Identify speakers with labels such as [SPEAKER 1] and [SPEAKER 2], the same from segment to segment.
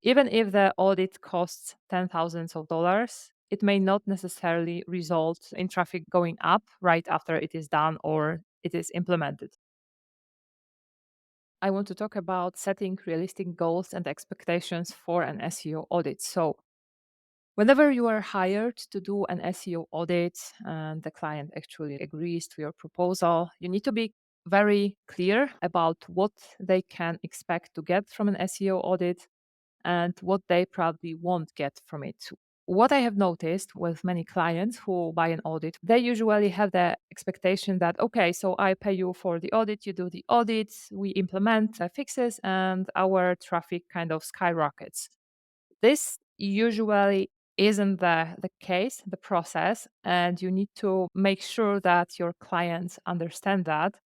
[SPEAKER 1] Even if the audit costs ten thousands of dollars, it may not necessarily result in traffic going up right after it is done or it is implemented. I want to talk about setting realistic goals and expectations for an SEO audit. So, whenever you are hired to do an SEO audit and the client actually agrees to your proposal, you need to be very clear about what they can expect to get from an SEO audit and what they probably won't get from it. What I have noticed with many clients who buy an audit, they usually have the expectation that, okay, so I pay you for the audit, you do the audit, we implement fixes, and our traffic kind of skyrockets. This usually isn't the case, the process, and you need to make sure that your clients understand that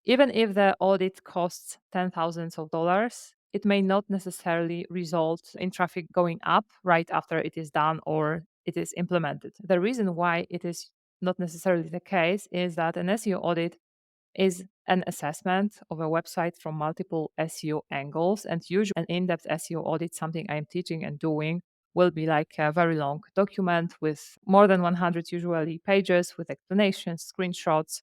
[SPEAKER 1] even if the audit costs ten thousands of dollars, it may not necessarily result in traffic going up right after it is done or it is implemented. The reason why it is not necessarily the case is that an SEO audit is an assessment of a website from multiple SEO angles, and usually an in-depth SEO audit, something I am teaching and doing, will be like a very long document with more than 100 usually pages with explanations, screenshots,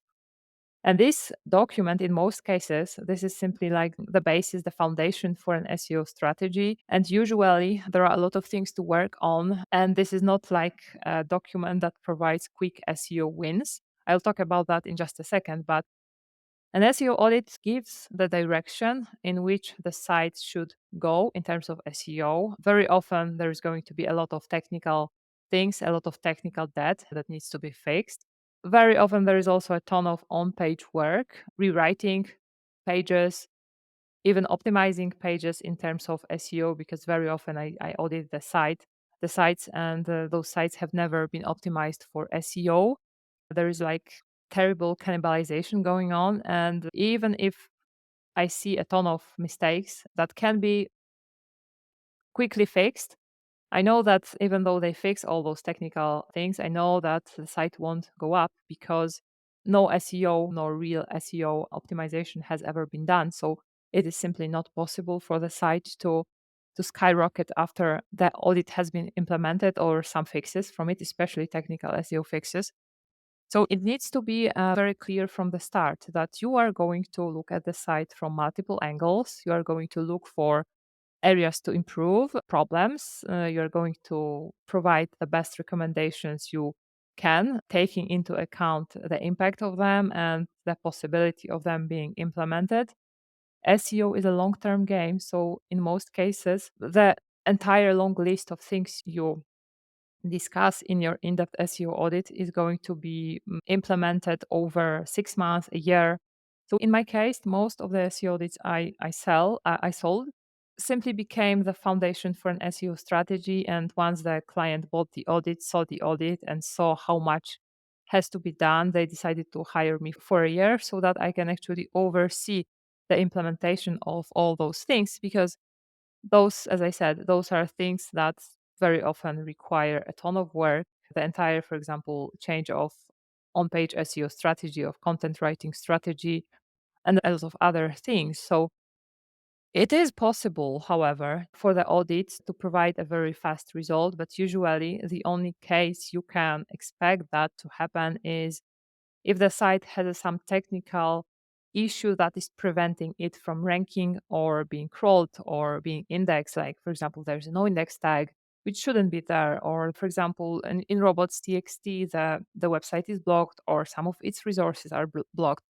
[SPEAKER 1] and this document, in most cases, this is simply like the basis, the foundation for an SEO strategy. And usually there are a lot of things to work on. And this is not like a document that provides quick SEO wins. I'll talk about that in just a second. But an SEO audit gives the direction in which the site should go in terms of SEO. Very often, there is going to be a lot of technical things, a lot of technical debt that needs to be fixed. Very often, there is also a ton of on page work, rewriting pages, even optimizing pages in terms of SEO, because very often I audit the sites, and those sites have never been optimized for SEO. There is like terrible cannibalization going on. And even if I see a ton of mistakes that can be quickly fixed, I know that even though they fix all those technical things, I know that the site won't go up because no SEO, no real SEO optimization has ever been done. So it is simply not possible for the site to skyrocket after the audit has been implemented or some fixes from it, especially technical SEO fixes. So it needs to be very clear from the start that you are going to look at the site from multiple angles. You are going to look for areas to improve, problems. You're going to provide the best recommendations you can, taking into account the impact of them and the possibility of them being implemented. SEO is a long term game. So, in most cases, the entire long list of things you discuss in your in-depth SEO audit is going to be implemented over 6 months, a year. So in my case, most of the SEO audits I sold simply became the foundation for an SEO strategy. And once the client bought the audit, saw the audit, and saw how much has to be done, they decided to hire me for a year so that I can actually oversee the implementation of all those things, because those, as I said, those are things that very often require a ton of work. The entire, for example, change of on page SEO strategy, of content writing strategy, and a lot of other things. So it is possible, however, for the audit to provide a very fast result, but usually the only case you can expect that to happen is if the site has some technical issue that is preventing it from ranking or being crawled or being indexed, like for example there's no index tag which shouldn't be there, or for example in robots.txt the website is blocked or some of its resources are blocked.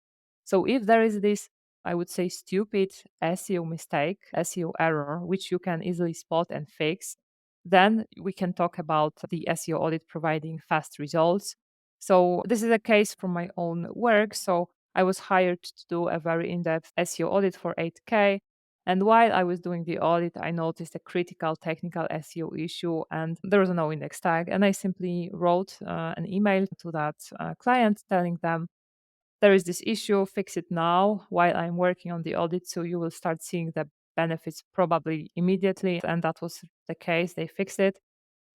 [SPEAKER 1] So if there is this, I would say, stupid SEO mistake, SEO error, which you can easily spot and fix, then we can talk about the SEO audit providing fast results. So this is a case from my own work. So I was hired to do a very in-depth SEO audit for 8K. And while I was doing the audit, I noticed a critical technical SEO issue and there was no index tag. And I simply wrote an email to that client telling them, there is this issue, fix it now while I'm working on the audit. So you will start seeing the benefits probably immediately. And that was the case. They fixed it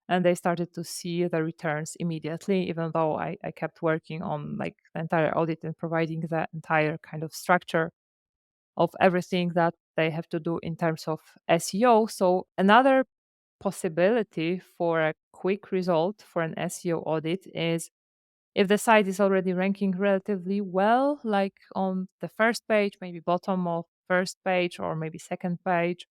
[SPEAKER 1] and they started to see the returns immediately, even though I kept working on like the entire audit and providing the entire kind of structure. of everything that they have to do in terms of SEO. So another possibility for a quick result for an SEO audit is if the site is already ranking relatively well, like on the first page, maybe bottom of first page or maybe second page,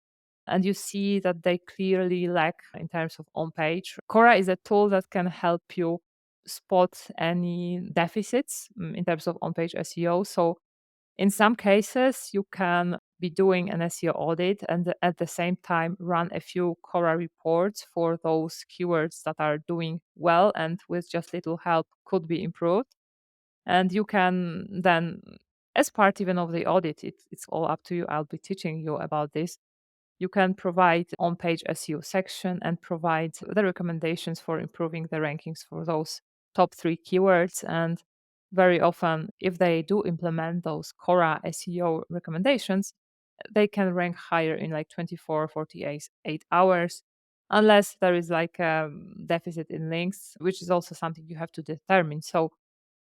[SPEAKER 1] and you see that they clearly lack in terms of on page. Cora is a tool that can help you spot any deficits in terms of on page SEO. So in some cases, you can be doing an SEO audit and at the same time run a few Cora reports for those keywords that are doing well and with just little help could be improved. And you can then, as part even of the audit, it's all up to you. I'll be teaching you about this. You can provide on-page SEO section and provide the recommendations for improving the rankings for those top 3 keywords. And very often, if they do implement those Cora SEO recommendations, they can rank higher in like 24, 48 8 hours, unless there is like a deficit in links, which is also something you have to determine. So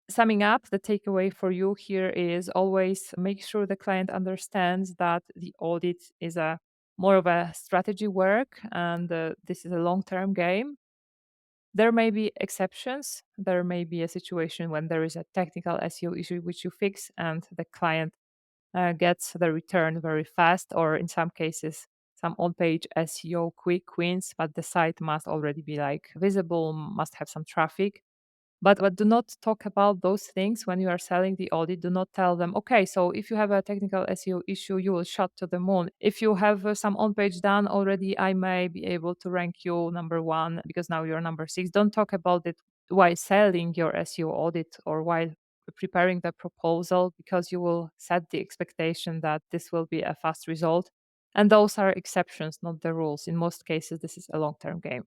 [SPEAKER 1] summing up, the takeaway for you here is always make sure the client understands that the audit is a more of a strategy work and this is a long-term game. There may be exceptions. There may be a situation when there is a technical SEO issue which you fix and the client gets the return very fast, or in some cases, some on-page SEO quick wins, but the site must already be like visible, must have some traffic. But do not talk about those things when you are selling the audit. Do not tell them, okay, so if you have a technical SEO issue, you will shot to the moon. If you have some on page done already, I may be able to rank you number one because now you're number six. Don't talk about it while selling your SEO audit or while preparing the proposal because you will set the expectation that this will be a fast result. And those are exceptions, not the rules. In most cases, this is a long term game.